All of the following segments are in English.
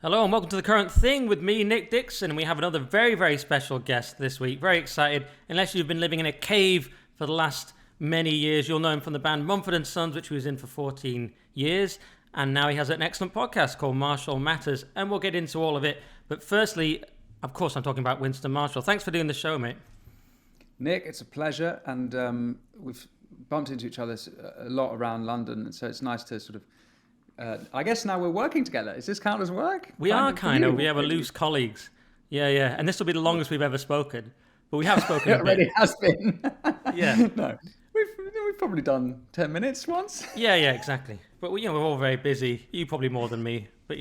Hello and welcome to The Current Thing with me, Nick Dixon. And we have another very, very special guest this week. Very excited. Unless you've been living in a cave for the last many years, you'll know him from the band Mumford Sons, which he was in for 14 years. And now he has an excellent podcast called Marshall Matters. And we'll get into all of it. But firstly, of course, I'm talking about Winston Marshall. Thanks for doing the show, mate. Nick, it's a pleasure. And we've bumped into each other a lot around London. And so it's nice to sort of I guess now we're working together. Does this count as work? We are kind of. We have a loose colleagues. Yeah. And this will be the longest we've ever spoken. But we have spoken It already has been. Yeah. No. We've probably done 10 minutes once. Yeah, exactly. But we're all very busy. You probably more than me. But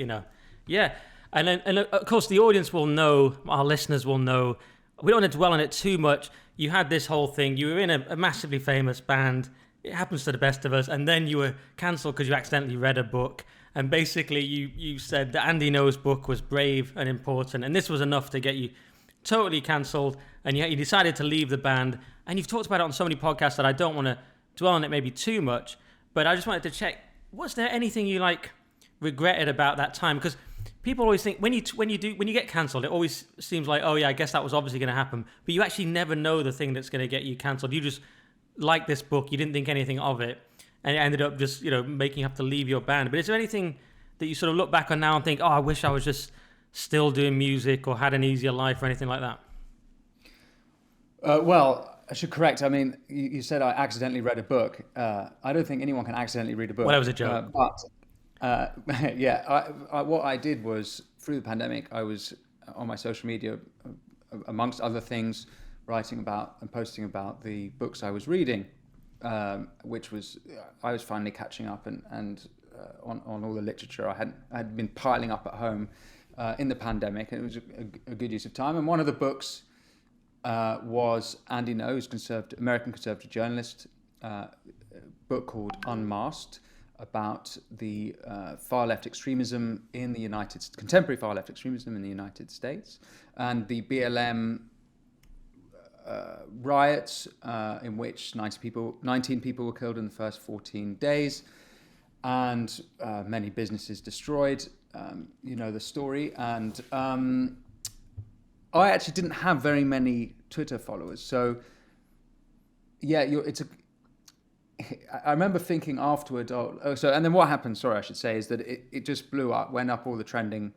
yeah. And of course the audience will know, our listeners will know. We don't want to dwell on it too much. You had this whole thing. You were in a massively famous band. It happens to the best of us. And then you were cancelled because you accidentally read a book. And basically you said that Andy No's book was brave and important. And this was enough to get you totally cancelled. And yet you decided to leave the band. And you've talked about it on so many podcasts that I don't want to dwell on it maybe too much. But I just wanted to check, was there anything you regretted about that time? Because people always think when you get cancelled, it always seems like, oh yeah, I guess that was obviously going to happen. But you actually never know the thing that's going to get you cancelled. You just like this book, you didn't think anything of it, and it ended up just making you have to leave your band. But is there anything that you sort of look back on now and think, oh, I wish I was just still doing music or had an easier life or anything like that? Well, I should correct. I mean, you said I accidentally read a book. I don't think anyone can accidentally read a book. Well, that was a joke. What I did was, through the pandemic, I was on my social media, amongst other things, writing about and posting about the books I was reading, which was, I was finally catching up and on all the literature I had been piling up at home in the pandemic, and it was a good use of time. And one of the books was Andy No, who's American conservative journalist, book called Unmasked, about the far-left extremism in the contemporary far-left extremism in the United States, and the BLM riots in which 19 people were killed in the first 14 days, and many businesses destroyed. You know the story. And I actually didn't have very many Twitter followers, so yeah, I remember thinking afterward, and then what happened, sorry, I should say, is that it just blew up, went up all the trending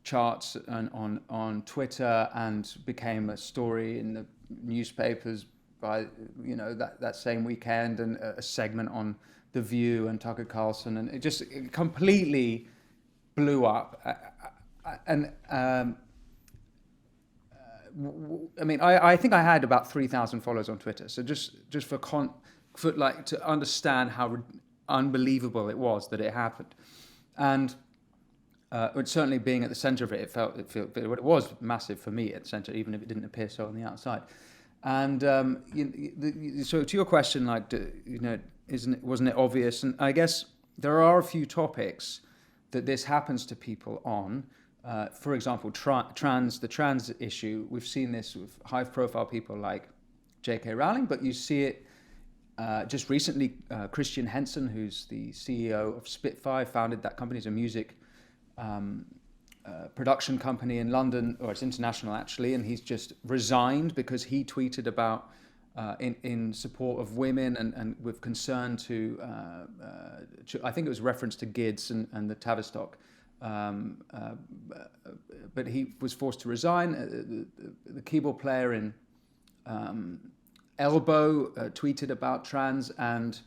charts on Twitter, and became a story in the newspapers by that same weekend, and a segment on The View and Tucker Carlson, and it completely blew up. I think I had about 3,000 followers on Twitter. So just for to understand how unbelievable it was that it happened, and certainly being at the center of it, it was massive for me at the center, even if it didn't appear so on the outside. And so to your question, wasn't it obvious? And I guess there are a few topics that this happens to people on. For example, the trans issue. We've seen this with high-profile people like J.K. Rowling, but you see it just recently. Christian Henson, who's the CEO of Spitfire, founded that company. It's a music production company in London, or it's international actually, and he's just resigned because he tweeted about in support of women and with concern to I think it was reference to GIDS and the Tavistock. But he was forced to resign. The keyboard player in Elbow tweeted about trans and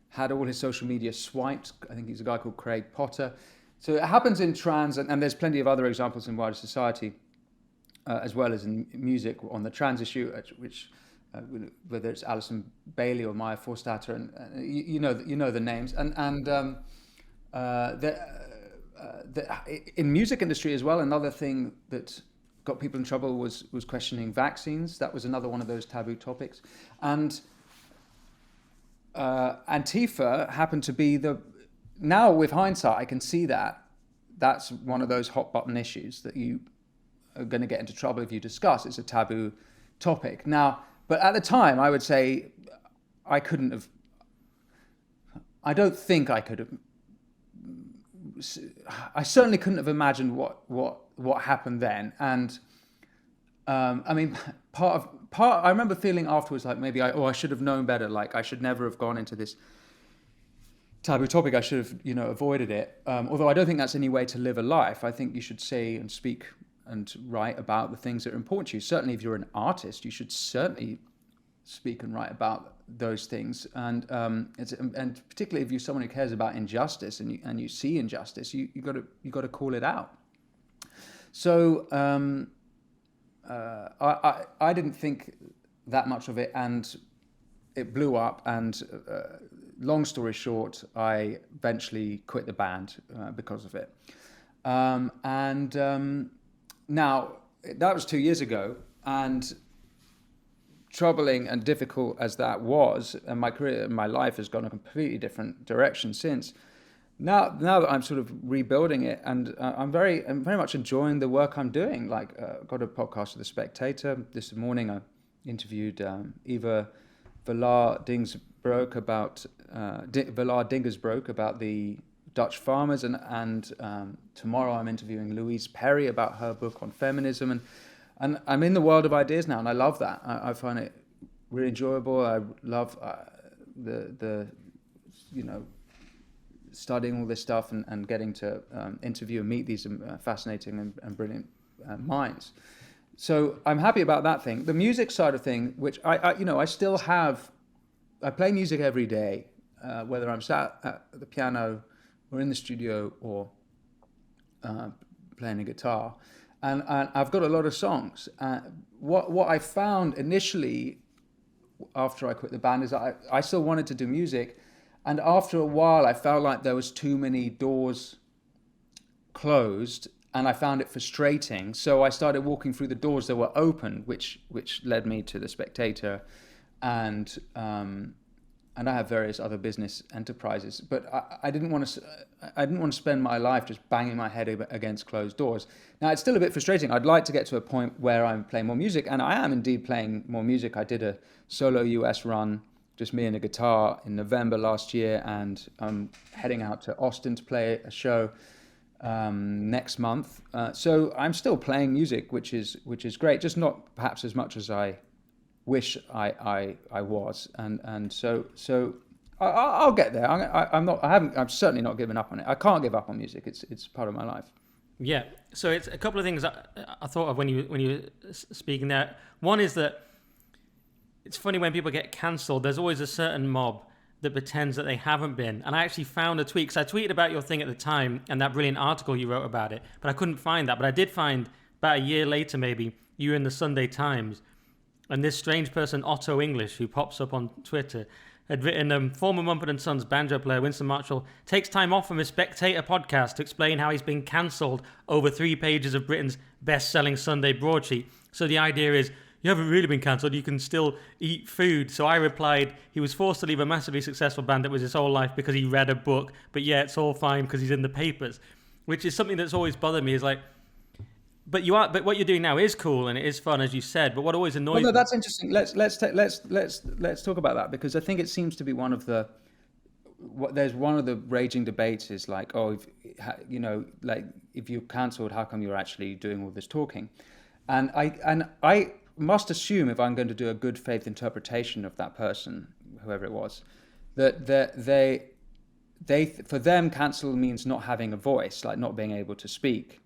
had all his social media swiped. I think he's a guy called Craig Potter. So it happens in trans, and there's plenty of other examples in wider society, as well as in music on the trans issue, which whether it's Alison Bailey or Maya Forstater, and you know the names, in music industry as well. Another thing that got people in trouble was questioning vaccines. That was another one of those taboo topics, and Antifa happened to be now with hindsight I can see that's one of those hot button issues that you are going to get into trouble if you discuss. It's a taboo topic now, but at the time I would say I don't think I could have I certainly couldn't have imagined what happened then. And I mean, I remember feeling afterwards like maybe I should have known better. Like I should never have gone into this taboo topic. I should have, avoided it. Although I don't think that's any way to live a life. I think you should say and speak and write about the things that are important to you. Certainly, if you're an artist, you should certainly speak and write about those things. And particularly if you're someone who cares about injustice and you see injustice, you got to call it out. So I didn't think that much of it, and it blew up. And long story short, I eventually quit the band because of it. Now, that was 2 years ago, and troubling and difficult as that was, and my career and my life has gone a completely different direction since. Now that I'm sort of rebuilding it, and I'm very much enjoying the work I'm doing. Like, got a podcast with The Spectator this morning. I interviewed Eva Villar-Dingersbroek about the Dutch farmers, and tomorrow I'm interviewing Louise Perry about her book on feminism, and I'm in the world of ideas now, and I love that. I find it really enjoyable. I love the studying all this stuff and getting to interview and meet these fascinating and brilliant minds. So I'm happy about that thing. The music side of thing, which I still have, I play music every day, whether I'm sat at the piano or in the studio or playing a guitar, and I've got a lot of songs. What I found initially after I quit the band is that I still wanted to do music, and after a while I felt like there was too many doors closed, and I found it frustrating. So I started walking through the doors that were open, which led me to The Spectator, and I have various other business enterprises. But I didn't want to spend my life just banging my head against closed doors. Now, it's still a bit frustrating. I'd like to get to a point where I'm playing more music, and I am indeed playing more music. I did a solo US run, just me and a guitar, in November last year, and I'm heading out to Austin to play a show next month. So I'm still playing music, which is great, just not perhaps as much as I wish I was, and so I'll get there. I'm certainly not giving up on it. I can't give up on music. It's part of my life. Yeah. So it's a couple of things I thought of when you were speaking there. One is that it's funny when people get cancelled. There's always a certain mob that pretends that they haven't been. And I actually found a tweet, because I tweeted about your thing at the time and that brilliant article you wrote about it, but I couldn't find that. But I did find about a year later, maybe, you were in the Sunday Times, and this strange person, Otto English, who pops up on Twitter, had written, former Mumford Sons banjo player Winston Marshall takes time off from his Spectator podcast to explain how he's been cancelled over 3 pages of Britain's best-selling Sunday broadsheet. So the idea is, you haven't really been cancelled, you can still eat food. So I replied, he was forced to leave a massively successful band that was his whole life because he read a book, but yeah, it's all fine because he's in the papers. Which is something that's always bothered me, is like, but what you're doing now is cool and it is fun, as you said, but what always annoys me... Well, no, that's interesting. Let's talk about that, because I think it seems to be one of the raging debates is like, oh, if you're cancelled, how come you're actually doing all this talking? And I must assume, if I'm going to do a good faith interpretation of that person, whoever it was, that they for them, cancel means not having a voice, like not being able to speak.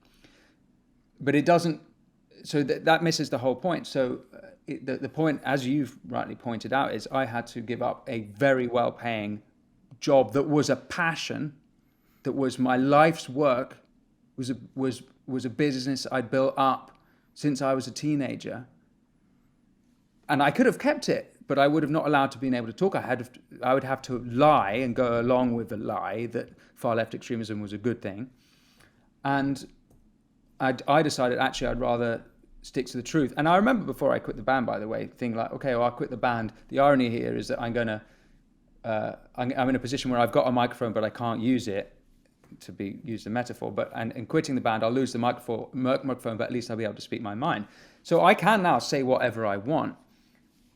But it doesn't. So that misses the whole point. So the point, as you've rightly pointed out, is I had to give up a very well-paying job that was a passion, that was my life's work, was a business I'd built up since I was a teenager. And I could have kept it, but I would have not allowed to be able to talk. I would have to lie and go along with the lie that far left extremism was a good thing. And I decided actually I'd rather stick to the truth. And I remember before I quit the band, by the way, thinking like, okay, well, I'll quit the band. The irony here is that I'm in a position where I've got a microphone, but I can't use it, to use the metaphor. And in quitting the band, I'll lose the microphone, but at least I'll be able to speak my mind. So I can now say whatever I want.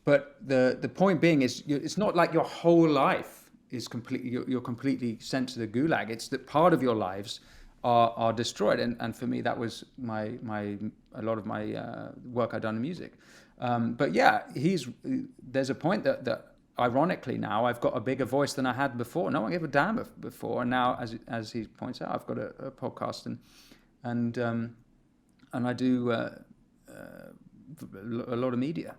But the point being is, it's not like your whole life is completely, you're completely sent to the gulag. It's that part of your lives are destroyed, and for me that was a lot of my work I'd done in music. But yeah, there's a point that ironically now I've got a bigger voice than I had before. No one gave a damn before, and now as he points out, I've got a podcast and I do a lot of media.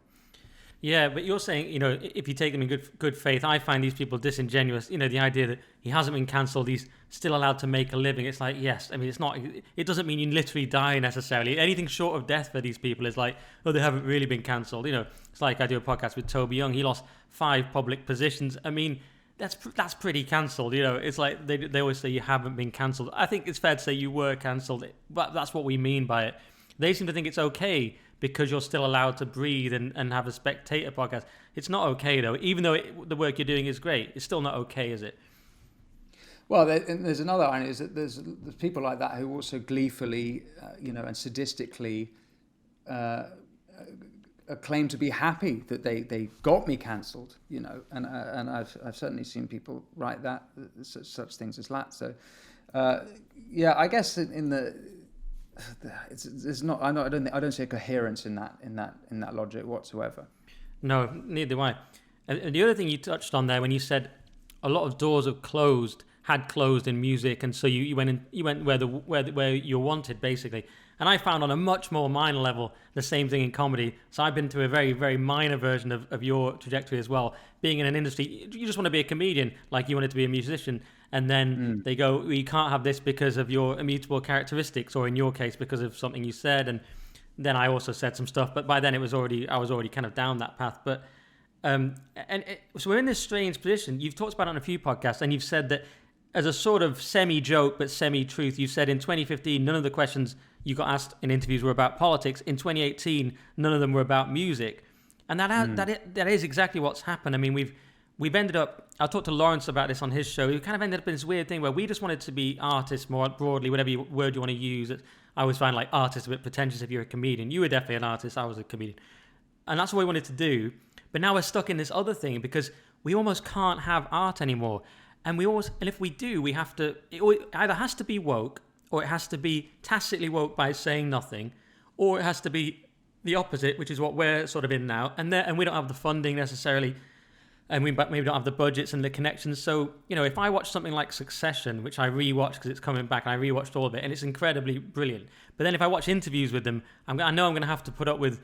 Yeah, but you're saying, if you take them in good faith, I find these people disingenuous. The idea that he hasn't been cancelled, he's still allowed to make a living. It's like, yes, I mean, it's not. It doesn't mean you literally die necessarily. Anything short of death for these people is like, oh, they haven't really been cancelled. It's like I do a podcast with Toby Young. He lost 5 public positions. I mean, that's pretty cancelled. It's like they always say you haven't been cancelled. I think it's fair to say you were cancelled, but that's what we mean by it. They seem to think it's okay because you're still allowed to breathe and have a spectator podcast. It's not okay, though. Even though the work you're doing is great, it's still not okay, is it? Well, there's another irony, is that there's people like that who also gleefully, and sadistically claim to be happy that they got me cancelled, and I've certainly seen people write that, such things as that. So, yeah, I guess in the... It's not. I don't see a coherence in that logic whatsoever. No, neither do I. And the other thing you touched on there when you said a lot of doors had closed in music, and so you went where you're wanted basically. And I found on a much more minor level the same thing in comedy. So I've been to a very, very minor version of your trajectory as well. Being in an industry, you just want to be a comedian, like you wanted to be a musician. And then they go, well, you can't have this because of your immutable characteristics, or in your case, because of something you said. And then I also said some stuff, but by then I was already kind of down that path. But so we're in this strange position. You've talked about it on a few podcasts, and you've said that as a sort of semi-joke but semi-truth, you said in 2015 none of the questions you got asked in interviews were about politics. In 2018, none of them were about music, and that is exactly what's happened. I mean, we've ended up. I talked to Lawrence about this on his show. We kind of ended up in this weird thing where we just wanted to be artists more broadly, whatever word you want to use. I always find like artist a bit pretentious if you're a comedian. You were definitely an artist. I was a comedian, and that's what we wanted to do. But now we're stuck in this other thing because we almost can't have art anymore. And if we do, we have to. It either has to be woke, or it has to be tacitly woke by saying nothing, or it has to be the opposite, which is what we're sort of in now. And we don't have the funding necessarily. And we maybe don't have the budgets and the connections. So, if I watch something like Succession, which I rewatched because it's coming back, and I rewatched all of it, and it's incredibly brilliant. But then if I watch interviews with them, I know I'm going to have to put up with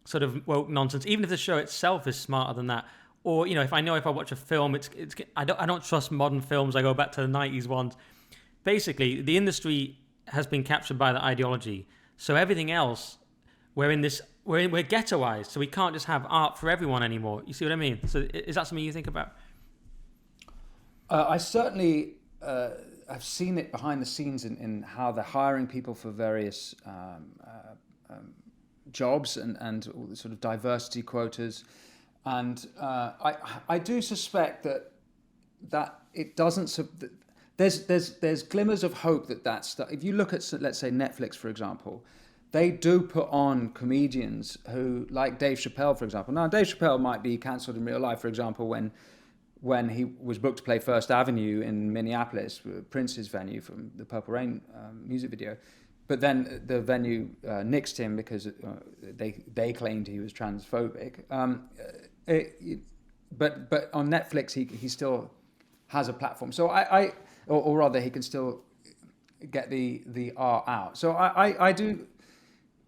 sort of woke nonsense, even if the show itself is smarter than that. Or, if I watch a film, I don't trust modern films. I go back to the 90s ones. Basically, the industry has been captured by the ideology. So everything else, we're ghettoized, so we can't just have art for everyone anymore. You see what I mean? So is that something you think about? I certainly I've seen it behind the scenes in how they're hiring people for various jobs and all the sort of diversity quotas, and I do suspect that it doesn't. There's glimmers of hope that stuff. If you look at, let's say, Netflix, for example. They do put on comedians who, like Dave Chappelle, for example. Now, Dave Chappelle might be cancelled in real life, for example, when he was booked to play First Avenue in Minneapolis, Prince's venue from the Purple Rain music video. But then the venue nixed him because they claimed he was transphobic. But on Netflix, he still has a platform. So or rather, he can still get the art out. So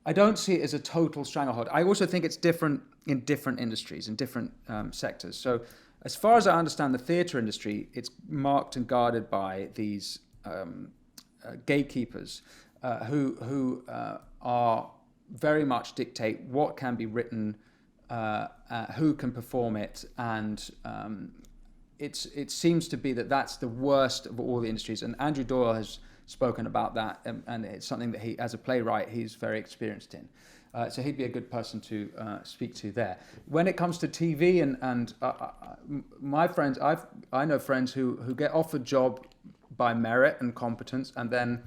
I don't see it as a total stranglehold. I also think it's different in different industries, in different sectors. So as far as I understand the theatre industry, it's marked and guarded by these gatekeepers who are very much dictate what can be written, who can perform it, and it seems to be that's the worst of all the industries. And Andrew Doyle has spoken about that, and it's something that he, as a playwright, he's very experienced in. So he'd be a good person to speak to there. When it comes to TV and my friends, I know friends who get offered job by merit and competence, and then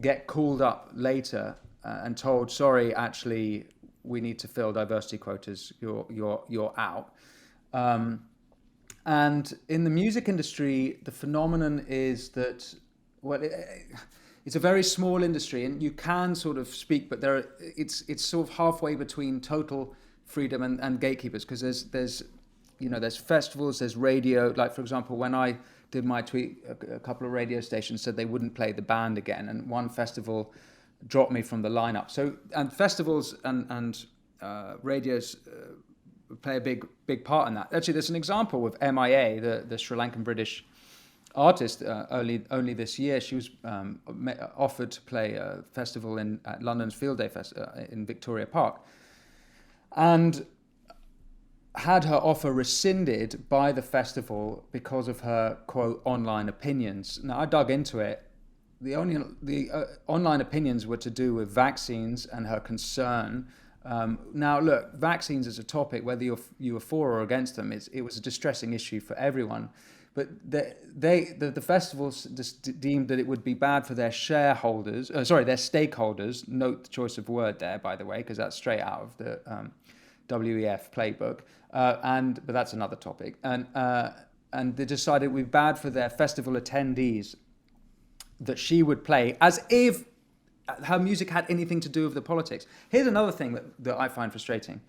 get called up later and told, sorry, actually, we need to fill diversity quotas. You're out. And in the music industry, the phenomenon is that, well, it's a very small industry, and you can sort of speak, but it's sort of halfway between total freedom and gatekeepers, because there's festivals, there's radio. Like, for example, when I did my tweet, a couple of radio stations said they wouldn't play the band again, and one festival dropped me from the lineup. So, and festivals and radios play a big part in that. Actually, there's an example with MIA, the Sri Lankan British artist. Only this year, she was offered to play a festival at London's Field Day in Victoria Park, and had her offer rescinded by the festival because of her, quote, online opinions. Now, I dug into it. The online opinions were to do with vaccines and her concern. Now, look, vaccines as a topic, whether you were for or against them, it was a distressing issue for everyone. But the festivals just deemed that it would be bad for their shareholders, their stakeholders. Note the choice of word there, by the way, because that's straight out of the WEF playbook. But that's another topic. And they decided it would be bad for their festival attendees that she would play, as if her music had anything to do with the politics. Here's another thing that I find frustrating,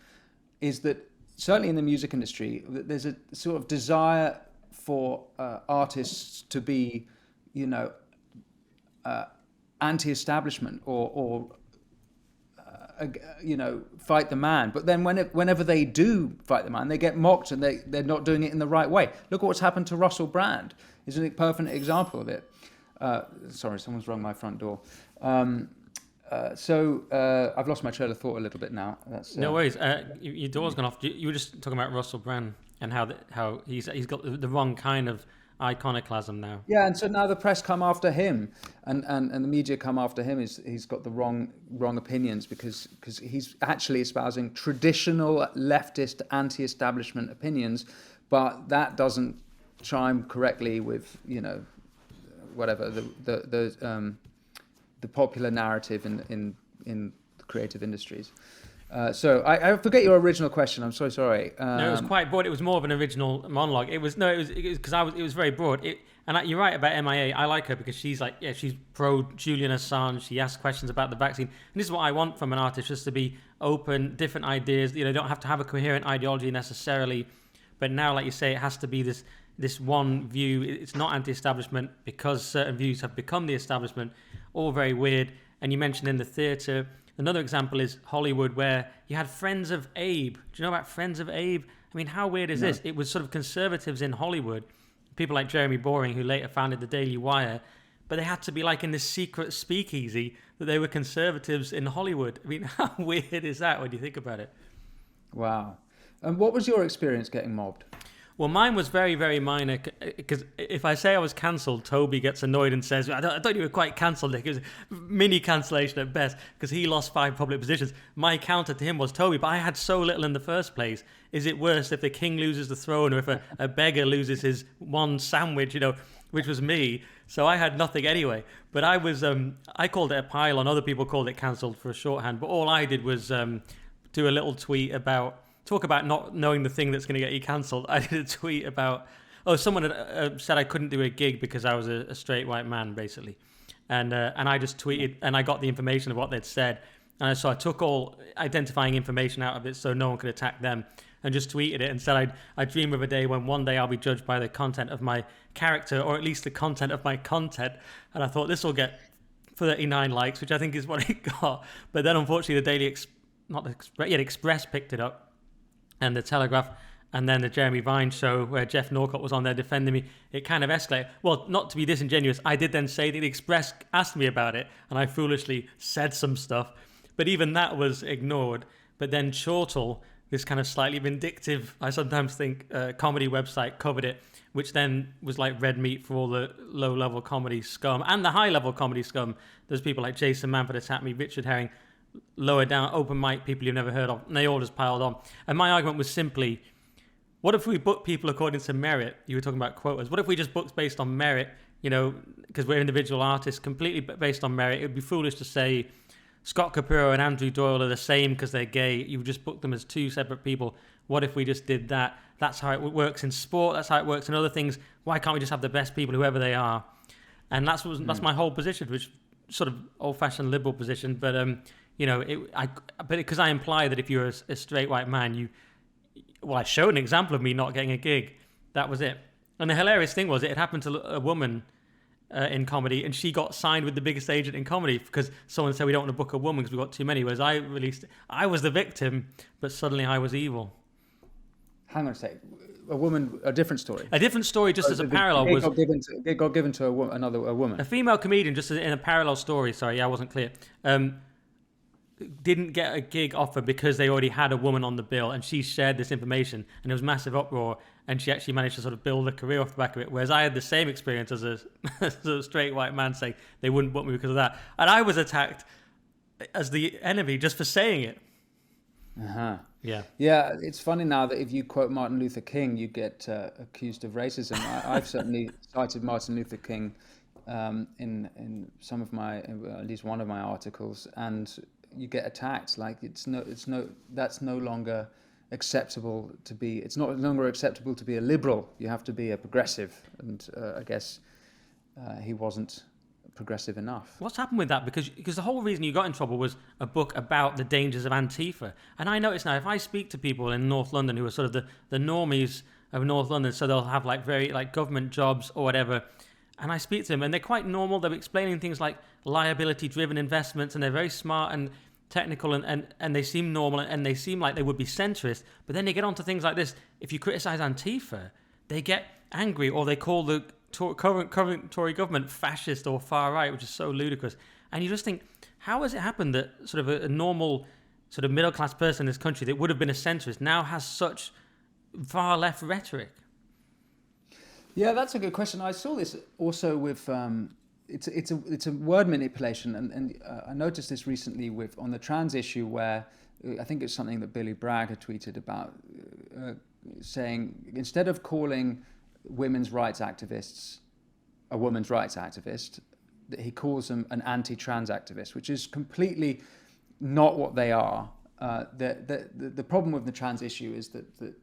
is that certainly in the music industry, there's a sort of desire for artists to be, anti-establishment or fight the man. But then whenever they do fight the man, they get mocked and they're not doing it in the right way. Look at what's happened to Russell Brand. Isn't it a perfect example of it? Sorry, someone's rung my front door. So I've lost my trail of thought a little bit now. No worries. Your door's gone off. You were just talking about Russell Brand and how he's got the wrong kind of iconoclasm now. Yeah, and so now the press come after him, and the media come after him. He's got the wrong opinions because he's actually espousing traditional leftist anti-establishment opinions, but that doesn't chime correctly with whatever the popular narrative in the creative industries. So I forget your original question. I'm so sorry. No, it was quite broad. It was more of an original monologue. It was because it was very broad. You're right about MIA. I like her because she's she's pro Julian Assange. She asks questions about the vaccine, and this is what I want from an artist: just to be open, different ideas. They don't have to have a coherent ideology necessarily, but now, like you say, it has to be this one view. It's not anti-establishment because certain views have become the establishment. All very weird. And you mentioned in the theatre. Another example is Hollywood, where you had Friends of Abe. Do you know about Friends of Abe? I mean, how weird is this? It was sort of conservatives in Hollywood, people like Jeremy Boring, who later founded the Daily Wire, but they had to be like in this secret speakeasy that they were conservatives in Hollywood. I mean, how weird is that when you think about it? Wow. And what was your experience getting mobbed? Well, mine was very, very minor, because if I say I was cancelled, Toby gets annoyed and says, I thought you were quite cancelled, Nick. It was mini cancellation at best, because he lost 5 public positions. My counter to him was, Toby, but I had so little in the first place. Is it worse if the king loses the throne, or if a beggar loses his one sandwich, which was me? So I had nothing anyway. But I was, I called it a pile-on. Other people called it cancelled for a shorthand. But all I did was do a little tweet about, talk about not knowing the thing that's going to get you cancelled. I did a tweet about, someone had said I couldn't do a gig because I was a straight white man, basically. And I just tweeted, and I got the information of what they'd said. And so I took all identifying information out of it so no one could attack them, and just tweeted it and said, I dream of a day when one day I'll be judged by the content of my character, or at least the content of my content. And I thought, this will get 39 likes, which I think is what it got. But then unfortunately the Daily Express picked it up, and the Telegraph, and then the Jeremy Vine show where Jeff Norcott was on there defending me. It kind of escalated. Well, not to be disingenuous, I did then say that the Express asked me about it, and I foolishly said some stuff, but even that was ignored. But then Chortle, this kind of slightly vindictive, I sometimes think, comedy website, covered it, which then was like red meat for all the low-level comedy scum and the high-level comedy scum. There's people like Jason Manford attacked me, Richard Herring, lower down, open mic people you've never heard of, and they all just piled on. And my argument was simply, what if we book people according to merit? You were talking about quotas. What if we just booked based on merit, because we're individual artists, completely based on merit? It would be foolish to say Scott Capurro and Andrew Doyle are the same because they're gay. You would just book them as 2 separate people. What if we just did that? That's how it works in sport. That's how it works in other things. Why can't we just have the best people, whoever they are? And that's my whole position, which sort of old-fashioned liberal position. But because I imply that if you're a straight white man, I showed an example of me not getting a gig. That was it. And the hilarious thing was, it had happened to a woman in comedy, and she got signed with the biggest agent in comedy because someone said we don't want to book a woman because we've got too many. Whereas I was the victim, but suddenly I was evil. Hang on a sec. A woman, a different story. A different story, just as a parallel, was it got given to a woman. A female comedian, just in a parallel story. Sorry, I wasn't clear. Didn't get a gig offer because they already had a woman on the bill, and she shared this information, and there was massive uproar, and she actually managed to sort of build a career off the back of it. Whereas I had the same experience as a straight white man saying they wouldn't book me because of that, and I was attacked as the enemy just for saying it. Uh-huh. Yeah. Yeah, it's funny now that if you quote Martin Luther King, you get accused of racism. I've certainly cited Martin Luther King in some of my, at least one of my articles, and you get attacked. Like that's no longer acceptable to be. It's not no longer acceptable to be a liberal. You have to be a progressive, and I guess he wasn't progressive enough. What's happened with that? Because the whole reason you got in trouble was a book about the dangers of Antifa. And I notice now, if I speak to people in North London who are sort of the normies of North London, so they'll have like very like government jobs or whatever, and I speak to them and they're quite normal. They're explaining things like liability-driven investments, and they're very smart and technical, and they seem normal, and they seem like they would be centrist. But then they get onto things like this. If you criticize Antifa, they get angry, or they call the current Tory government fascist or far right, which is so ludicrous. And you just think, how has it happened that sort of a normal sort of middle class person in this country that would have been a centrist now has such far left rhetoric? Yeah, that's a good question. I saw this also with it's a word manipulation, and I noticed this recently on the trans issue, where I think it's something that Billy Bragg had tweeted about, saying instead of calling women's rights activists a women's rights activist, he calls them an anti-trans activist, which is completely not what they are. The problem with the trans issue is that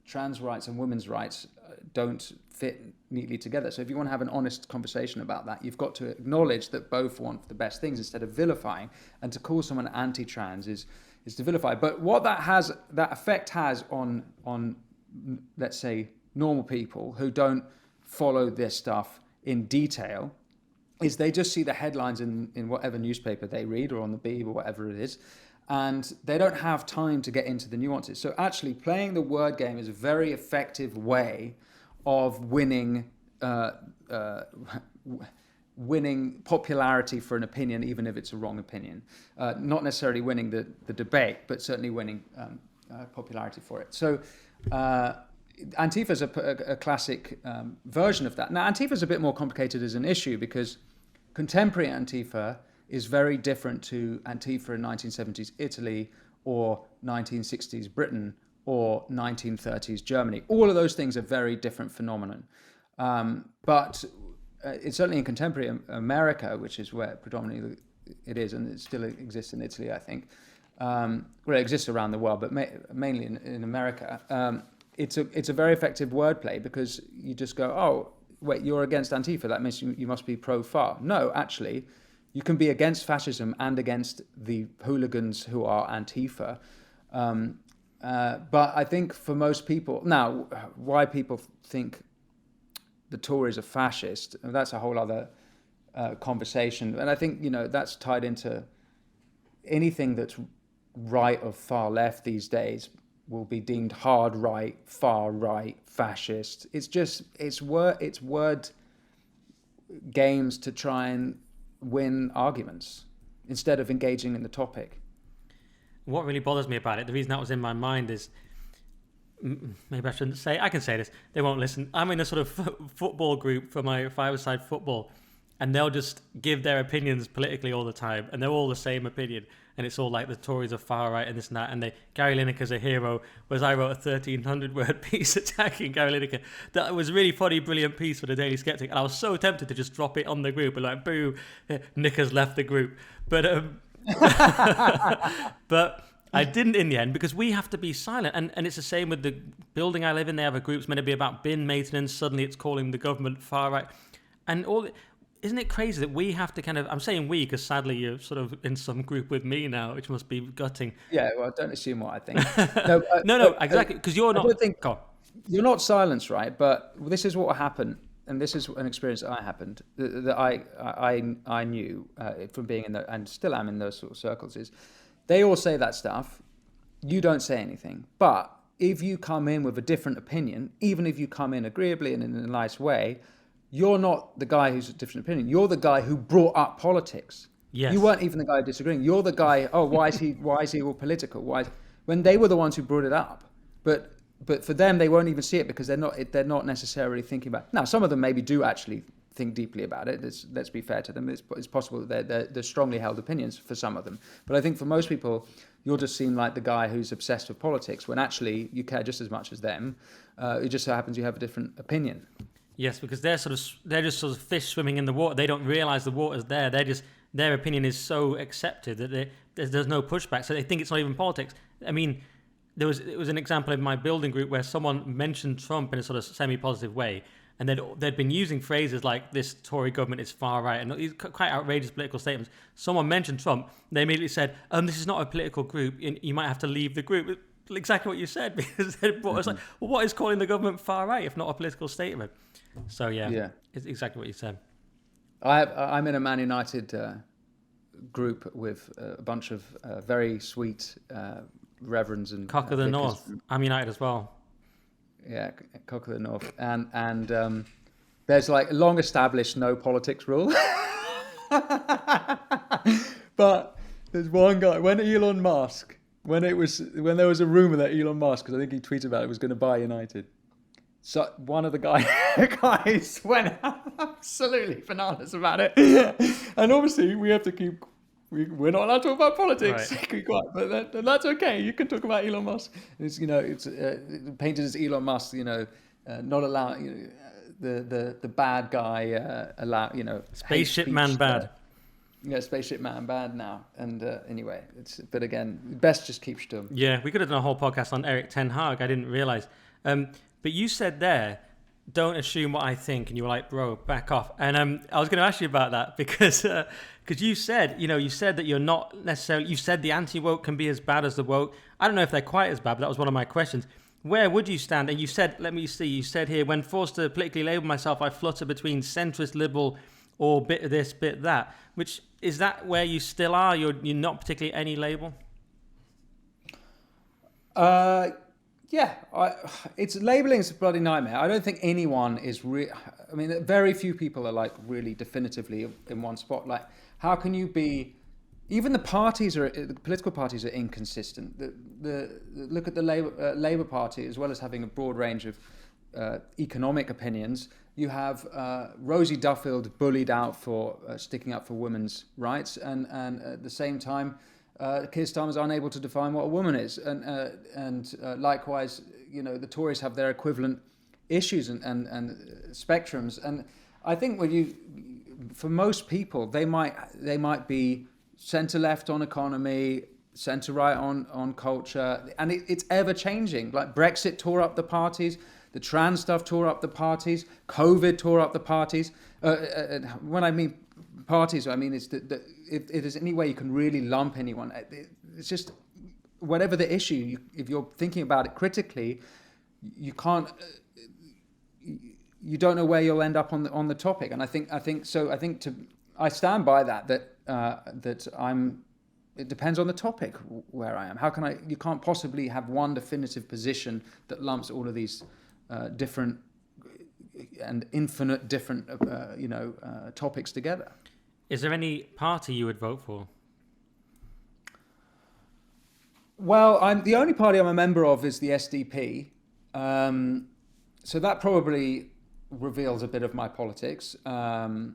trans rights and women's rights don't fit neatly together. So if you want to have an honest conversation about that, you've got to acknowledge that both want the best things instead of vilifying. And to call someone anti-trans is to vilify. But what that effect has on let's say normal people who don't follow this stuff in detail is they just see the headlines in whatever newspaper they read, or on the Beeb or whatever it is, and they don't have time to get into the nuances. So actually playing the word game is a very effective way of winning popularity for an opinion, even if it's a wrong opinion. Not necessarily winning the debate, but certainly winning popularity for it. So Antifa is a classic version of that. Now, Antifa is a bit more complicated as an issue because contemporary Antifa is very different to Antifa in 1970s Italy or 1960s Britain or 1930s Germany. All of those things are very different phenomenon. But it's certainly in contemporary America, which is where predominantly it is, and it still exists in Italy, I think. Well, it exists around the world, but mainly in America. It's a very effective wordplay because you just go, oh, wait, you're against Antifa. That means you must be pro-far. No, actually, you can be against fascism and against the hooligans who are Antifa. But I think for most people, now, why people think the Tories are fascist, that's a whole other conversation. And I think, that's tied into anything that's right or far left these days will be deemed hard right, far right, fascist. It's word games to try and win arguments instead of engaging in the topic. What really bothers me about it, the reason that was in my mind is, maybe I shouldn't say, I can say this, they won't listen. I'm in a sort of football group for my five-a-side football, and they'll just give their opinions politically all the time, and they're all the same opinion, and it's all like the Tories are far right and this and that, and Gary Lineker's a hero, whereas I wrote a 1,300-word piece attacking Gary Lineker. That was a really funny, brilliant piece for the Daily Skeptic, and I was so tempted to just drop it on the group and like, boo, Nick has left the group. But but I didn't in the end because we have to be silent. And it's the same with the building I live in. They have a group's meant to be about bin maintenance. Suddenly it's calling the government far right. And isn't it crazy that we have to kind of, I'm saying we because sadly you're sort of in some group with me now, which must be gutting. Yeah, well, don't assume what I think. No, exactly. Because you're not. I don't think Go on. you're not silenced, right? But this is what will happen. And this is an experience that I knew from being in and still am in those sort of circles is they all say that stuff. You don't say anything. But if you come in with a different opinion, even if you come in agreeably and in a nice way, you're not the guy who's a different opinion. You're the guy who brought up politics. Yes. You weren't even the guy disagreeing. You're the guy, why is he all political? When they were the ones who brought it up. But for them, they won't even see it because they're not necessarily thinking about it. Now, some of them maybe do actually think deeply about it. Let's be fair to them. It's possible that they're strongly held opinions for some of them. But I think for most people, you'll just seem like the guy who's obsessed with politics when actually you care just as much as them. It just so happens you have a different opinion. Yes, because they're just sort of fish swimming in the water. They don't realize the water's there. Their opinion is so accepted that there's no pushback. So they think it's not even politics. I mean, it was an example in my building group where someone mentioned Trump in a sort of semi-positive way, and they'd been using phrases like "this Tory government is far right" and these quite outrageous political statements. Someone mentioned Trump, they immediately said, "This is not a political group. You might have to leave the group." Exactly what you said, because they brought us like, well, what is calling the government far right if not a political statement? So yeah, it's exactly what you said. I'm in a Man United group with a bunch of very sweet reverends and Cock of the North. I'm United as well. Yeah, Cock of the North, and there's like a long established no politics rule, but there's one guy when there was a rumor that Elon Musk, because I think he tweeted about it, was going to buy United. So one of the guys went absolutely bananas about it, and obviously we have to keep. We're not allowed to talk about politics, right. But that's okay. You can talk about Elon Musk. It's painted as Elon Musk. Not allow the bad guy spaceship man bad. Spaceship man bad now. And anyway, but again, best just keep stum. Yeah, we could have done a whole podcast on Eric Ten Hag. I didn't realize. But you said there, don't assume what I think, and you were like, bro, back off. And I was going to ask you about that because you said that you're not necessarily. You said the anti-woke can be as bad as the woke. I don't know if they're quite as bad, but that was one of my questions. Where would you stand? And you said, let me see. You said here, when forced to politically label myself, I flutter between centrist, liberal, or bit of this, bit of that. Which is that where you still are? You're not particularly any label. Yeah, it's labelling is a bloody nightmare. I don't think anyone is I mean, very few people are like really definitively in one spot. Like, how can you be? Even the political parties are inconsistent. Look at the Labour Party, as well as having a broad range of economic opinions. You have Rosie Duffield bullied out for sticking up for women's rights, and at the same time, Keir Starmer's unable to define what a woman is, and likewise, the Tories have their equivalent issues and spectrums. And I think for most people, they might be centre left on economy, centre right on culture, and it's ever changing. Like Brexit tore up the parties. The trans stuff tore up the parties. COVID tore up the parties. When I mean parties, I mean if there's any way you can really lump anyone, it's just whatever the issue. If you're thinking about it critically, you can't. You don't know where you'll end up on the topic, and I think I stand by that I'm. It depends on the topic where I am. You can't possibly have one definitive position that lumps all of these different and infinite different, topics together. Is there any party you would vote for? Well, the only party I'm a member of is the SDP. So that probably reveals a bit of my politics. Although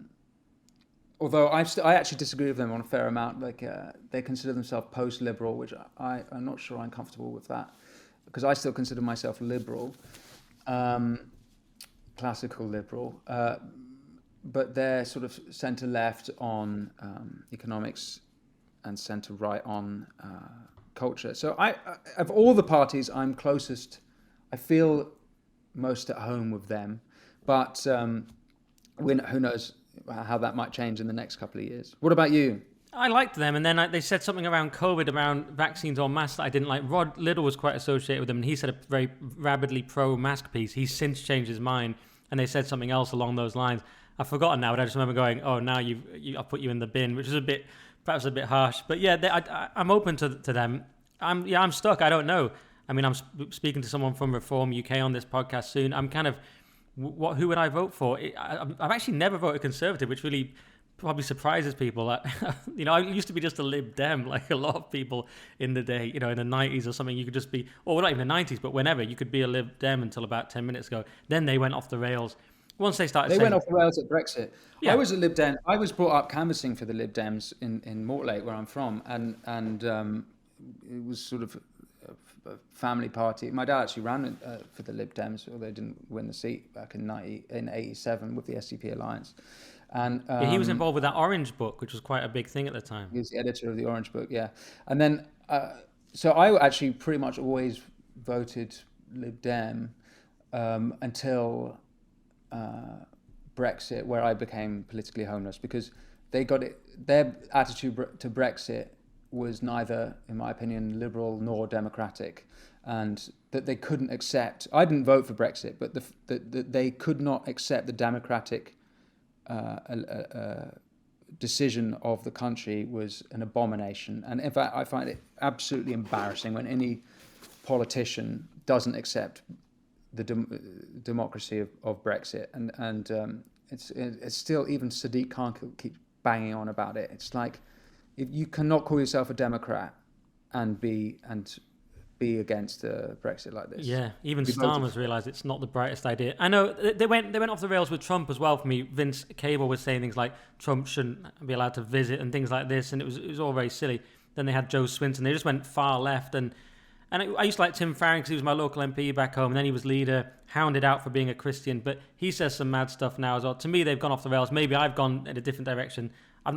I actually disagree with them on a fair amount. Like they consider themselves post-liberal, which I'm not sure I'm comfortable with that, because I still consider myself liberal, classical liberal. But they're sort of centre-left on economics and centre-right on culture. So of all the parties, I'm closest. I feel most at home with them, but who knows how that might change in the next couple of years. What about you? I liked them, and then they said something around COVID, around vaccines en masse that I didn't like. Rod Liddell was quite associated with them, and he said a very rabidly pro-mask piece. He's since changed his mind, and they said something else along those lines. I've forgotten now, but I just remember going, "Oh, now I'll put you in the bin," which is perhaps a bit harsh. But yeah, I'm open to them. I'm stuck. I don't know. I mean, I'm speaking to someone from Reform UK on this podcast soon. I'm kind of, who would I vote for? I've actually never voted Conservative, which really probably surprises people. I used to be just a Lib Dem, like a lot of people in the day, in the 90s or something. You could just be, or not even the 90s, but whenever, you could be a Lib Dem until about 10 minutes ago. Then they went off the rails. Once they started went off the rails at Brexit. Yeah. I was a Lib Dem. I was brought up canvassing for the Lib Dems in Mortlake, where I'm from, and it was sort of a family party. My dad actually ran for the Lib Dems, although they didn't win the seat back in 87 with the SCP alliance. And he was involved with that Orange book, which was quite a big thing at the time. He was the editor of the Orange book, yeah. And then, so I actually pretty much always voted Lib Dem until Brexit, where I became politically homeless, because they got it. Their attitude to Brexit was neither, in my opinion, liberal nor democratic, and that they couldn't accept. I didn't vote for Brexit, but they could not accept the democratic decision of the country was an abomination. And in fact, I find it absolutely embarrassing when any politician doesn't accept the democracy of Brexit. And it's still, even Sadiq Khan keeps banging on about it. It's like, if you cannot call yourself a Democrat and be against Brexit like this. Yeah, even Starmer's realised it's not the brightest idea. I know they went off the rails with Trump as well for me. Vince Cable was saying things like Trump shouldn't be allowed to visit and things like this, and it was all very silly. Then they had Joe Swinton. They just went far left, and I used to like Tim Farron because he was my local MP back home, and then he was leader, hounded out for being a Christian, but he says some mad stuff now as well. To me, they've gone off the rails. Maybe I've gone in a different direction. I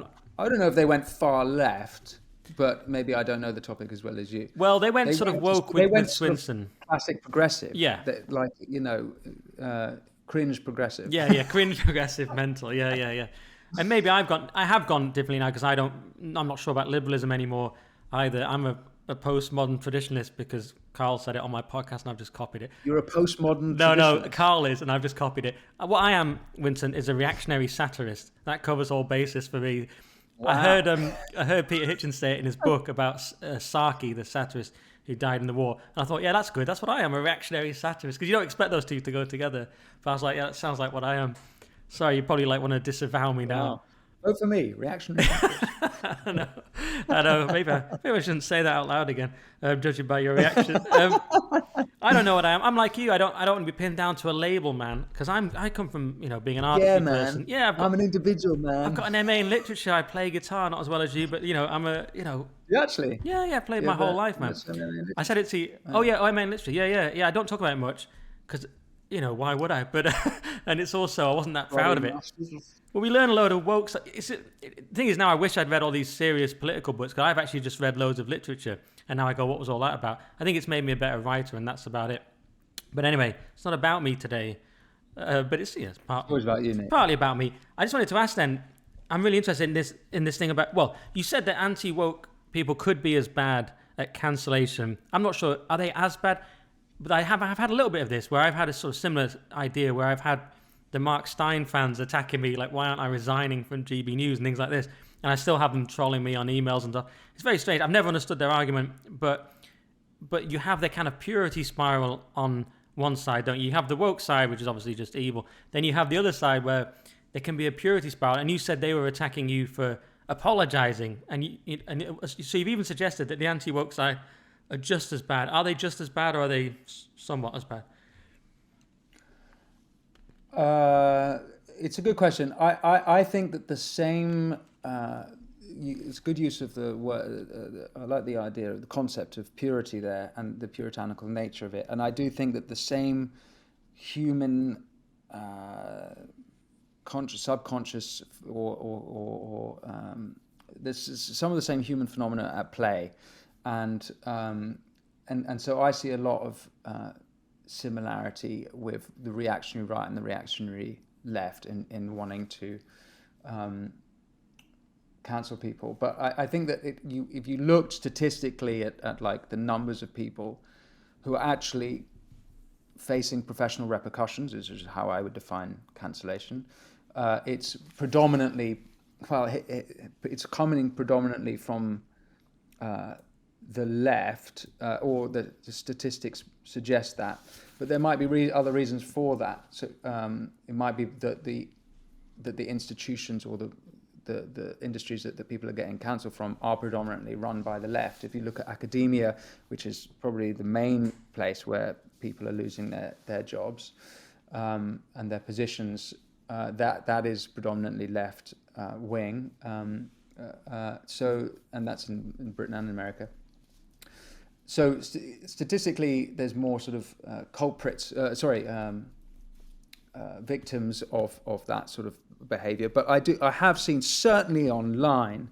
don't know if they went far left, but maybe I don't know the topic as well as you. Well, they went sort of woke with Swinson. Sort of classic progressive. Yeah. Like, cringe progressive. Yeah, cringe progressive mental. Yeah. And maybe I have gone differently now, because I'm not sure about liberalism anymore either. I'm a postmodern traditionalist because Carl said it on my podcast and I've just copied it. You're a postmodern No, traditionalist? Carl is, and I've just copied it. What I am, Winston, is a reactionary satirist. That covers all bases for me. Wow. I heard Peter Hitchens say it in his book about Saki, the satirist who died in the war. And I thought, yeah, that's good. That's what I am, a reactionary satirist. Because you don't expect those two to go together. But I was like, yeah, that sounds like what I am. Sorry, you probably want to disavow me now. Wow. Vote for me, reactionary satirist. I know. Maybe I shouldn't say that out loud again, judging by your reaction. I don't know what I am. I'm like you. I don't want to be pinned down to a label, man. Because I come from being an artsy person. Yeah, I'm an individual, man. I've got an MA in literature. I play guitar, not as well as you, but I'm a You actually? Yeah. I played my whole life, man. I said it to you. Oh yeah, MA in literature. Yeah. I don't talk about it much because why would I? But and it's also I wasn't that proud of it. Well, we learn a load of woke. The thing is, now I wish I'd read all these serious political books, because I've actually just read loads of literature, and now I go, what was all that about? I think it's made me a better writer, and that's about it. But anyway, it's not about me today, but it's always about you, Nick. Partly about me. I just wanted to ask then. I'm really interested in this thing about. Well, you said that anti-woke people could be as bad at cancellation. I'm not sure. Are they as bad? But I've had a little bit of this where I've had a sort of similar idea where I've had the Mark Stein fans attacking me, like, why aren't I resigning from GB News and things like this? And I still have them trolling me on emails and stuff. It's very strange. I've never understood their argument, but you have the kind of purity spiral on one side, don't you? You have the woke side, which is obviously just evil. Then you have the other side where there can be a purity spiral. And you said they were attacking you for apologizing. So you've even suggested that the anti-woke side are just as bad. Are they just as bad, or are they somewhat as bad? It's a good question. I think that the same. It's good use of the word. I like the idea of the concept of purity there and the puritanical nature of it. And I do think that the same human, conscious, subconscious, or there's some of the same human phenomena at play. And so I see a lot of similarity with the reactionary right and the reactionary left in wanting to cancel people. But I think that if you look statistically at like the numbers of people who are actually facing professional repercussions, which is how I would define cancellation, it's predominantly, it's coming predominantly from the left, or the statistics suggest that. But there might be other reasons for that. So it might be that the institutions or the industries that the people are getting cancelled from are predominantly run by the left. If you look at academia, which is probably the main place where people are losing their jobs and their positions, that is predominantly left wing. So, and that's in Britain and America. So statistically, there's more sort of victims of that sort of behaviour. But I have seen certainly online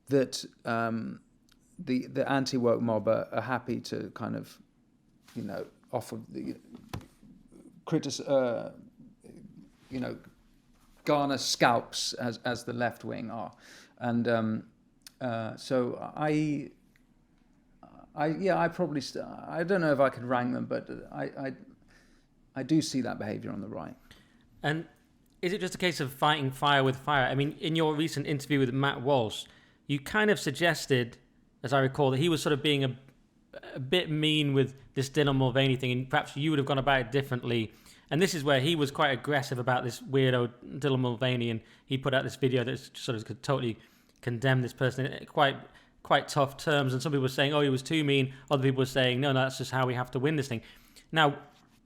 that the anti-woke mob are happy to kind of, offer garner scalps as the left wing are, and so I probably I don't know if I could rank them, but I do see that behaviour on the right. And is it just a case of fighting fire with fire? I mean, in your recent interview with Matt Walsh, you kind of suggested, as I recall, that he was sort of being a bit mean with this Dylan Mulvaney thing, and perhaps you would have gone about it differently. And this is where he was quite aggressive about this weirdo Dylan Mulvaney, and he put out this video that sort of could totally condemn this person in quite tough terms. And some people were saying, oh, he was too mean. Other people were saying, no, that's just how we have to win this thing. Now,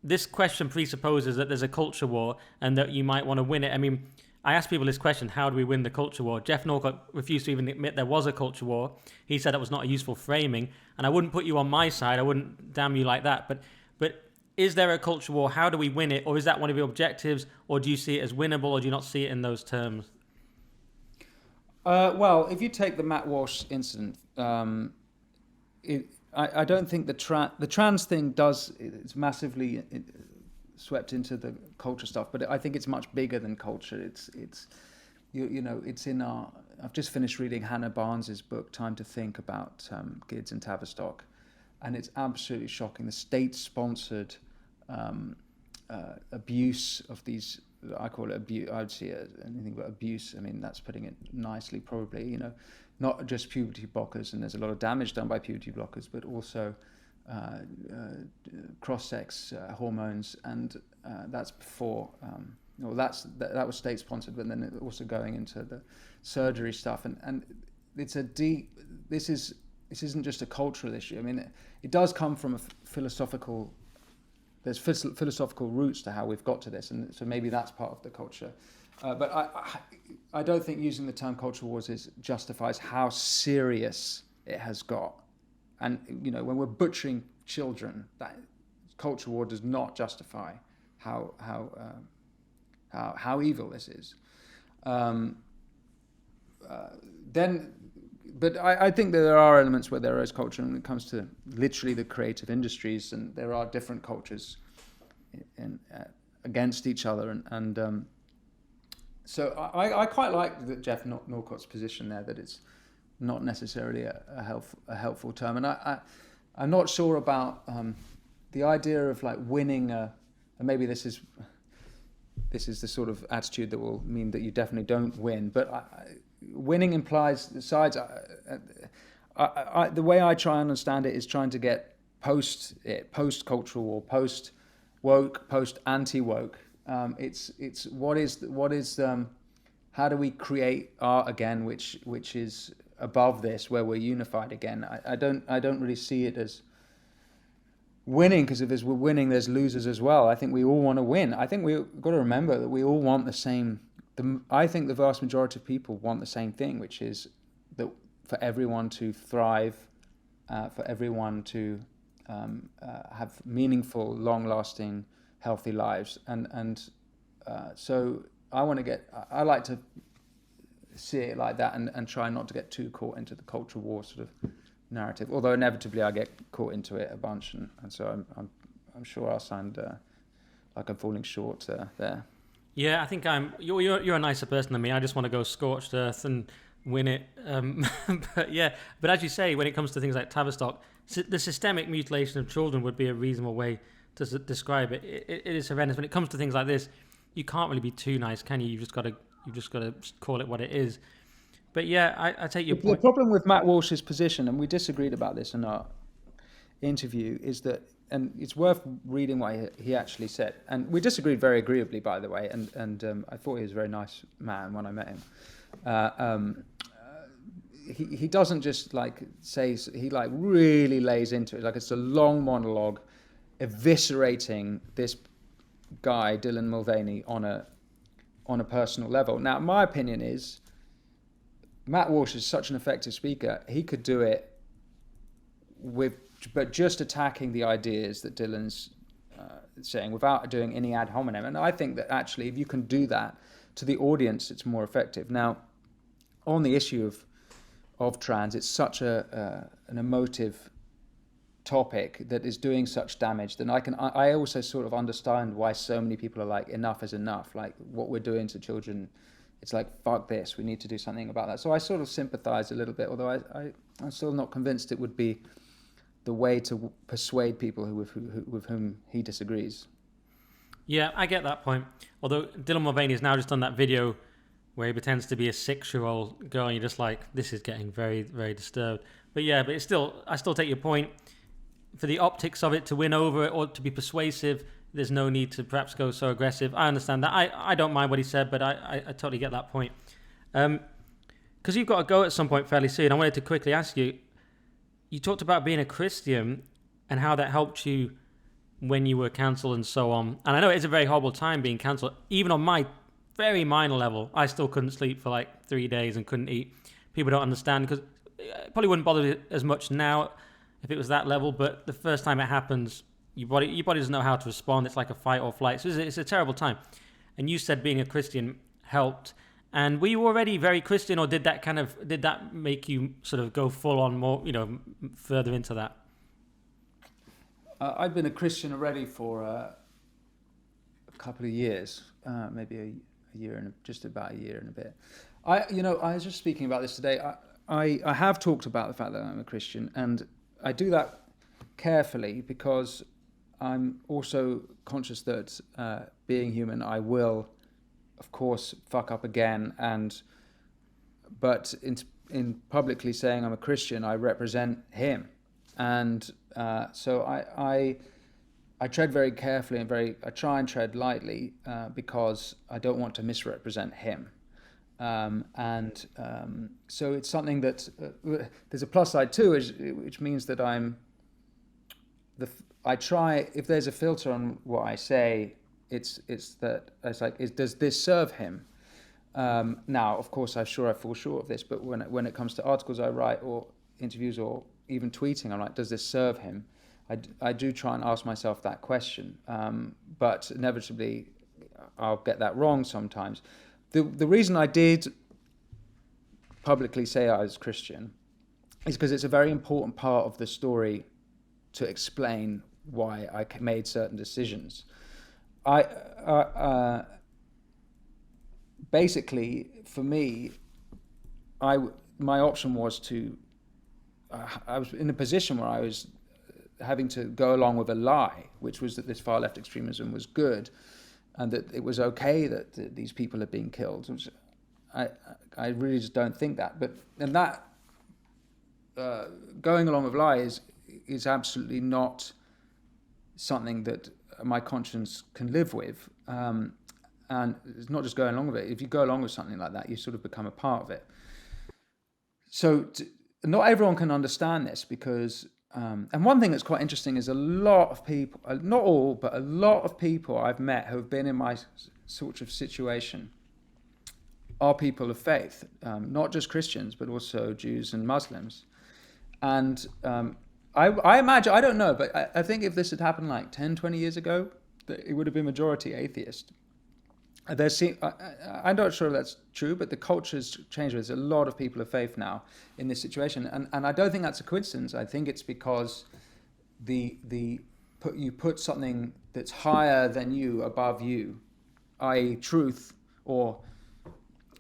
this question presupposes that there's a culture war and that you might want to win it. I mean, I asked people this question, how do we win the culture war? Jeff Norcott refused to even admit there was a culture war. He said that was not a useful framing. And I wouldn't put you on my side. I wouldn't damn you like that. But is there a culture war? How do we win it? Or is that one of your objectives? Or do you see it as winnable? Or do you not see it in those terms? Well, if you take the Matt Walsh incident, I don't think the trans thing it's massively swept into the culture stuff, but I think it's much bigger than culture. It's in our. I've just finished reading Hannah Barnes's book Time to Think about Gids and Tavistock, and it's absolutely shocking. The state-sponsored abuse of these. I call it abuse. I would see it as anything but abuse. I mean, that's putting it nicely, probably. Not just puberty blockers, and there's a lot of damage done by puberty blockers, but also cross-sex hormones, and that's before. That was state-sponsored, but then also going into the surgery stuff, and it's a deep. This isn't just a cultural issue. I mean, it does come from a philosophical. There's philosophical roots to how we've got to this, and so maybe that's part of the culture. But I don't think using the term culture wars justifies how serious it has got. And when we're butchering children, that culture war does not justify how evil this is. But I think that there are elements where there is culture when it comes to literally the creative industries, and there are different cultures against each other. And so I quite like that Jeff Norcott's position there, that it's not necessarily a helpful term. And I'm not sure about the idea of like winning and maybe this is the sort of attitude that will mean that you definitely don't win, but winning implies the sides. The way I try and understand it is trying to get post-cultural war, post-woke, post-anti-woke. It's what is how do we create art again, which is above this, where we're unified again. I don't really see it as winning, because if we're winning, there's losers as well. I think we all want to win. I think we've got to remember that we all want the same. I think the vast majority of people want the same thing, which is that for everyone to thrive, for everyone to have meaningful, long-lasting, healthy lives, and so I like to see it like that, and try not to get too caught into the culture war sort of narrative. Although inevitably I get caught into it a bunch, and so I'm sure I'll sound like I'm falling short there. Yeah, I think you're a nicer person than me. I just want to go scorched earth and win it. But as you say, when it comes to things like Tavistock, the systemic mutilation of children would be a reasonable way to describe it. It is horrendous. When it comes to things like this, you can't really be too nice, can you? You've just got to call it what it is. But yeah, I take your point. The problem with Matt Walsh's position, and we disagreed about this in our interview, is that, and it's worth reading what he actually said. And we disagreed very agreeably, by the way. And I thought he was a very nice man when I met him. He doesn't just like say, he like really lays into it. Like it's a long monologue eviscerating this guy, Dylan Mulvaney, on a personal level. Now, my opinion is Matt Walsh is such an effective speaker. He could do it but just attacking the ideas that Dylan's saying without doing any ad hominem. And I think that actually, if you can do that to the audience, it's more effective. Now, on the issue of trans, it's such an emotive topic that is doing such damage. Then I also sort of understand why so many people are like, enough is enough. Like what we're doing to children, it's like, fuck this. We need to do something about that. So I sort of sympathize a little bit, although I'm still not convinced it would be the way to persuade people with whom he disagrees. Yeah, I get that point. Although Dylan Mulvaney has now just done that video where he pretends to be a 6-year-old girl, and you're just like, this is getting very, very disturbed. But yeah, but I still take your point. For the optics of it to win over or to be persuasive, there's no need to perhaps go so aggressive. I understand that. I don't mind what he said, but I totally get that point. Because you've got to go at some point fairly soon, I wanted to quickly ask you, you talked about being a Christian and how that helped you when you were cancelled and so on. And I know it's a very horrible time being cancelled. Even on my very minor level, I still couldn't sleep for like 3 days and couldn't eat. People don't understand because it probably wouldn't bother as much now if it was that level. But the first time it happens, your body doesn't know how to respond. It's like a fight or flight. So it's a terrible time. And you said being a Christian helped. And were you already very Christian, or did that make you sort of go full on more, further into that? I've been a Christian already for a couple of years, maybe a year and just about a year and a bit. I was just speaking about this today. I have talked about the fact that I'm a Christian, and I do that carefully because I'm also conscious that being human, I will, of course, fuck up again. But in publicly saying I'm a Christian, I represent him, and so I tread very carefully and I try and tread lightly because I don't want to misrepresent him. So it's something that there's a plus side too, which means that I try, if there's a filter on what I say, it's like, does this serve him? Now, of course, I'm sure I fall short of this, but when it comes to articles I write or interviews or even tweeting, I'm like, does this serve him? I do try and ask myself that question, but inevitably I'll get that wrong sometimes. The reason I did publicly say I was Christian is because it's a very important part of the story to explain why I made certain decisions. Basically, for me, my option was to. I was in a position where I was having to go along with a lie, which was that this far left extremism was good, and that it was okay that these people are being killed. Which I really just don't think that. Going along with lies is absolutely not something that my conscience can live with. And it's not just going along with it. If you go along with something like that, you sort of become a part of it. So not everyone can understand this because, and one thing that's quite interesting is a lot of people, not all, but a lot of people I've met who have been in my sort of situation are people of faith, not just Christians, but also Jews and Muslims. And I imagine, I don't know, but I think if this had happened like 10, 20 years ago, that it would have been majority atheist. I'm not sure that's true, but the culture's changed. There's a lot of people of faith now in this situation, and I don't think that's a coincidence. I think it's because you put something that's higher than you above you, i.e., truth, or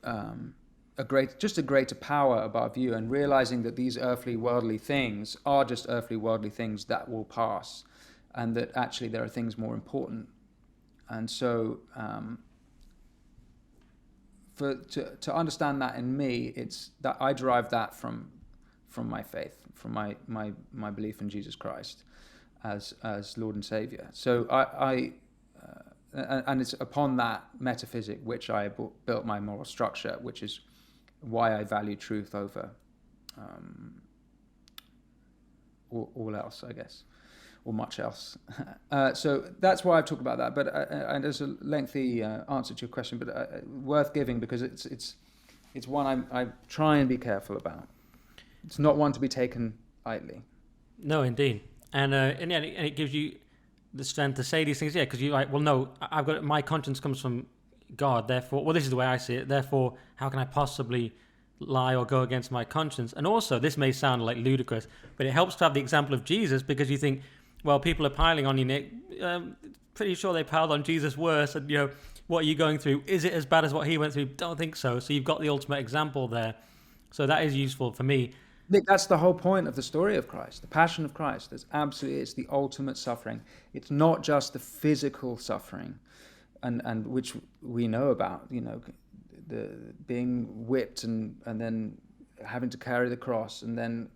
a greater power above you, and realizing that these earthly, worldly things are just earthly, worldly things that will pass, and that actually there are things more important, and so. To understand that in me, it's that I derive that from my faith, from my belief in Jesus Christ as Lord and Savior. So and it's upon that metaphysic which I built my moral structure, which is why I value truth over all else, I guess, or much else. So that's why I've talked about that. But and there's a lengthy answer to your question, but worth giving, because it's one I try and be careful about. It's not one to be taken lightly. No, indeed, and it gives you the strength to say these things. Yeah, because you're like, well, no, I've got my conscience comes from God. Therefore, well, this is the way I see it. Therefore, how can I possibly lie or go against my conscience? And also, this may sound like ludicrous, but it helps to have the example of Jesus, because you think, well, people are piling on you, Nick. Pretty sure they piled on Jesus worse. And, what are you going through? Is it as bad as what he went through? Don't think so. So you've got the ultimate example there. So that is useful for me. Nick, that's the whole point of the story of Christ, the passion of Christ. It's the ultimate suffering. It's not just the physical suffering, and which we know about, the being whipped and then having to carry the cross and then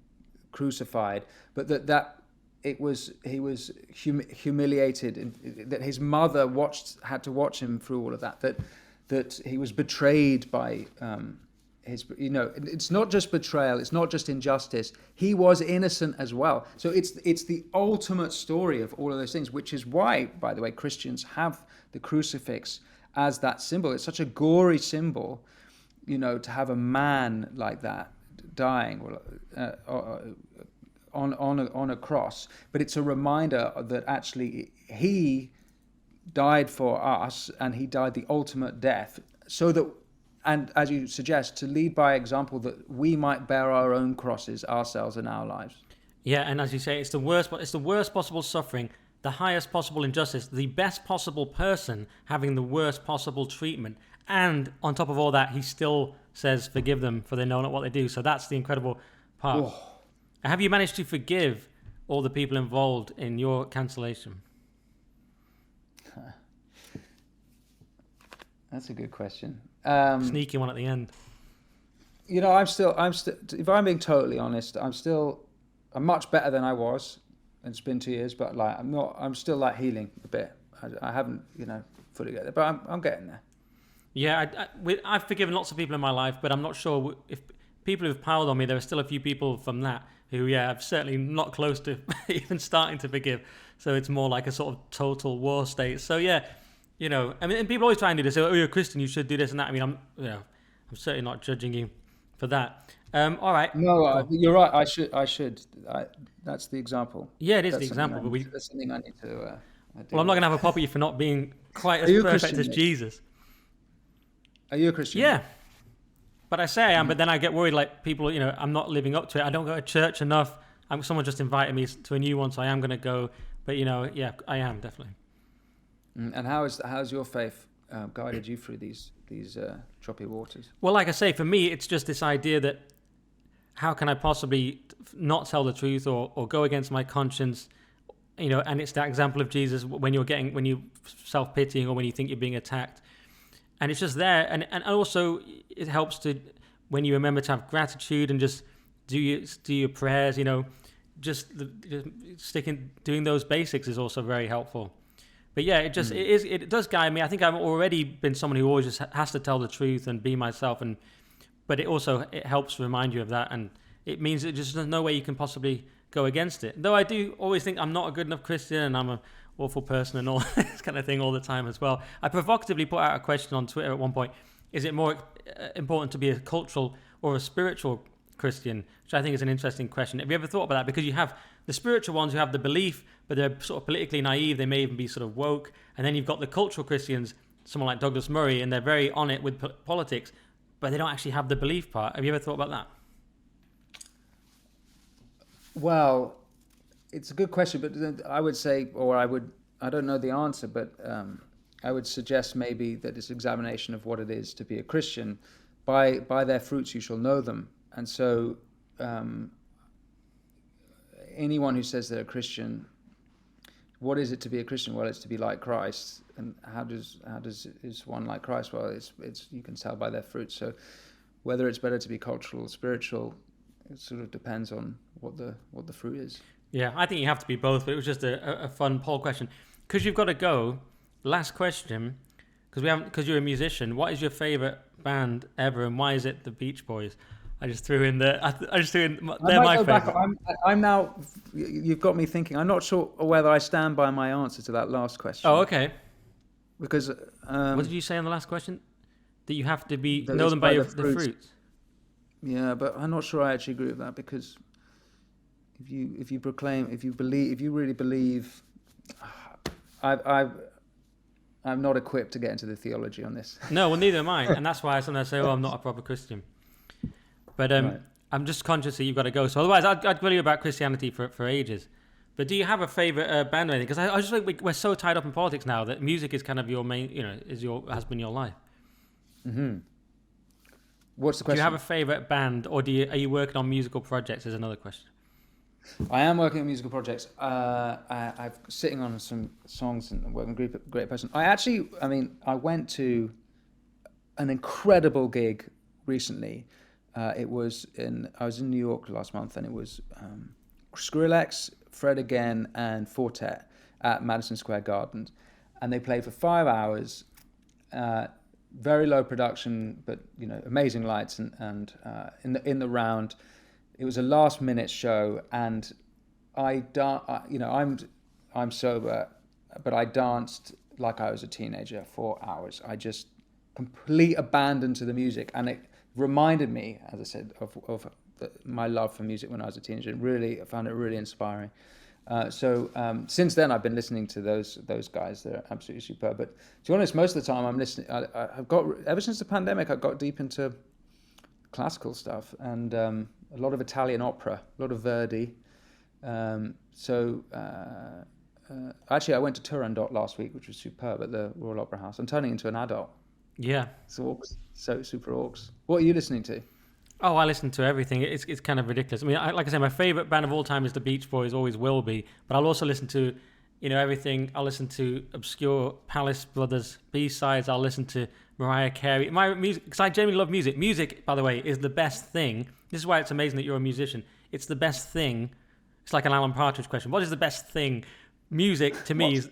crucified, but that he was humiliated, that his mother had to watch him through all of that he was betrayed by it's not just betrayal, it's not just injustice, he was innocent as well. So it's the ultimate story of all of those things, which is why, by the way, Christians have the crucifix as that symbol. It's such a gory symbol, to have a man like that dying on a cross, but it's a reminder that actually he died for us, and he died the ultimate death, so that, and as you suggest, to lead by example, that we might bear our own crosses ourselves in our lives. Yeah, and as you say, it's the worst possible suffering, the highest possible injustice, the best possible person having the worst possible treatment, and on top of all that, he still says, "Forgive them, for they know not what they do." So that's the incredible part. Oh. Have you managed to forgive all the people involved in your cancellation? That's a good question. Sneaky one at the end. I'm still. If I'm being totally honest, I'm much better than I was. It's been 2 years, but I'm still healing a bit. I haven't, fully get there, but I'm getting there. Yeah, I've forgiven lots of people in my life, but I'm not sure if people who've piled on me, there are still a few people from that who, I'm certainly not close to even starting to forgive. So it's more like a sort of total war state. So and people always try and do this. Oh, you're a Christian, you should do this and that. I mean, I'm certainly not judging you for that. All right. No, you're right. I should. That's the example. Yeah, it is the example. But that's something I need to. Well, I'm not going to have a pop at you for not being quite as perfect as Jesus. Are you a Christian? Yeah. But I say I am, but then I get worried, people, I'm not living up to it. I don't go to church enough. Someone just invited me to a new one, so I am going to go. But, I am, definitely. And how's your faith guided you through these choppy waters? Well, like I say, for me, it's just this idea that how can I possibly not tell the truth or go against my conscience, and it's that example of Jesus when you're self-pitying or when you think you're being attacked. And it's just there. And also it helps to, when you remember to have gratitude and just do your prayers, just doing those basics is also very helpful. But yeah, it does guide me. I think I've already been someone who always just has to tell the truth and be myself. But it helps remind you of that. And it means that there's no way you can possibly go against it. Though I do always think I'm not a good enough Christian and I'm an awful person and all this kind of thing all the time as well. I provocatively put out a question on Twitter at one point. Is it more important to be a cultural or a spiritual Christian? Which I think is an interesting question. Have you ever thought about that? Because you have the spiritual ones who have the belief, but they're sort of politically naive. They may even be sort of woke. And then you've got the cultural Christians someone like Douglas Murray, and they're very on it with politics, but they don't actually have the belief part. Have you ever thought about that? Well, it's a good question, but I would say, I don't know the answer, but I would suggest maybe that it's examination of what it is to be a Christian. By their fruits you shall know them. And so anyone who says they're a Christian, what is it to be a Christian? Well, it's to be like Christ. And how is one like Christ? Well, it's you can tell by their fruits. So whether it's better to be cultural or spiritual, it sort of depends on what the fruit is. Yeah, I think you have to be both, but it was just a fun poll question. Because you've got to go, last question, because you're a musician, what is your favourite band ever, and why is it the Beach Boys? They're my favourite. I'm now, you've got me thinking. I'm not sure whether I stand by my answer to that last question. Oh, okay. Because... what did you say on the last question? That you have to know them by the fruits. Yeah, but I'm not sure I actually agree with that, because if you really believe, I'm not equipped to get into the theology on this. No, well, neither am I, and that's why I sometimes say, I'm not a proper Christian. But right. I'm just conscious that you've got to go. So otherwise, I'd tell you about Christianity for ages. But do you have a favourite band or anything? Because I just think we're so tied up in politics now that music is kind of your main, has been your life. Mm-hmm. What's the question? Do you have a favourite band, or are you working on musical projects? Is another question. I am working on musical projects. I'm sitting on some songs and working with a great person. I went to an incredible gig recently. I was in New York last month, and it was Skrillex, Fred Again, and Fortet at Madison Square Garden, and they played for 5 hours. Very low production, but amazing lights, and in the round. It was a last-minute show, and I'm sober, but I danced like I was a teenager for hours. I just complete abandon to the music, and it reminded me, as I said, of my love for music when I was a teenager. I found it really inspiring. So since then, I've been listening to those guys. They're absolutely superb. But to be honest, most of the time I'm listening. Ever since the pandemic, I got deep into classical stuff, and a lot of Italian opera, a lot of Verdi. Actually, I went to Turandot last week, which was superb at the Royal Opera House. I'm turning into an adult. Yeah. So super orcs. What are you listening to? Oh, I listen to everything. It's kind of ridiculous. I mean, like I say, my favourite band of all time is the Beach Boys, always will be. But I'll also listen to, everything. I'll listen to obscure Palace Brothers B-sides. I'll listen to Mariah Carey. My music, because I genuinely love music. Music, by the way, is the best thing. This is why it's amazing that you're a musician. It's the best thing. It's like an Alan Partridge question. What is the best thing? Music, to me, is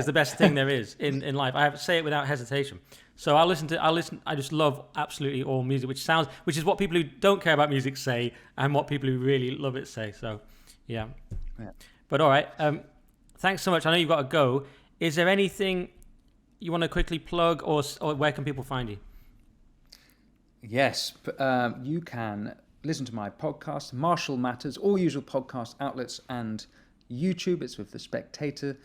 the best thing there is in life. I have to say it without hesitation. So I just love absolutely all music, which is what people who don't care about music say, and what people who really love it say. So, yeah. But all right, thanks so much. I know you've got to go. Is there anything you want to quickly plug, or where can people find you? Yes, you can listen to my podcast, Marshall Matters, all usual podcast outlets, and YouTube. It's with The Spectator.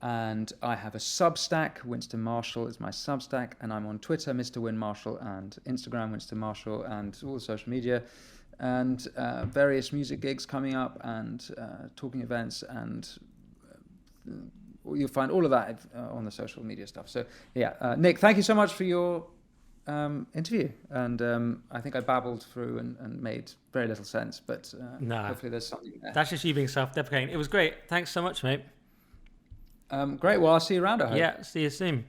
And I have a Substack. Winston Marshall is my Substack, and I'm on Twitter, Mr. Win Marshall, and Instagram, Winston Marshall, and all the social media, and various music gigs coming up, and talking events, and you'll find all of that on the social media stuff. So yeah, Nick, thank you so much for your interview, and I think I babbled through and made very little sense, but hopefully there's something there. That's just you being self-deprecating. It was great. Thanks so much, mate. Great. Well, I'll see you around, I hope. Yeah, see you soon.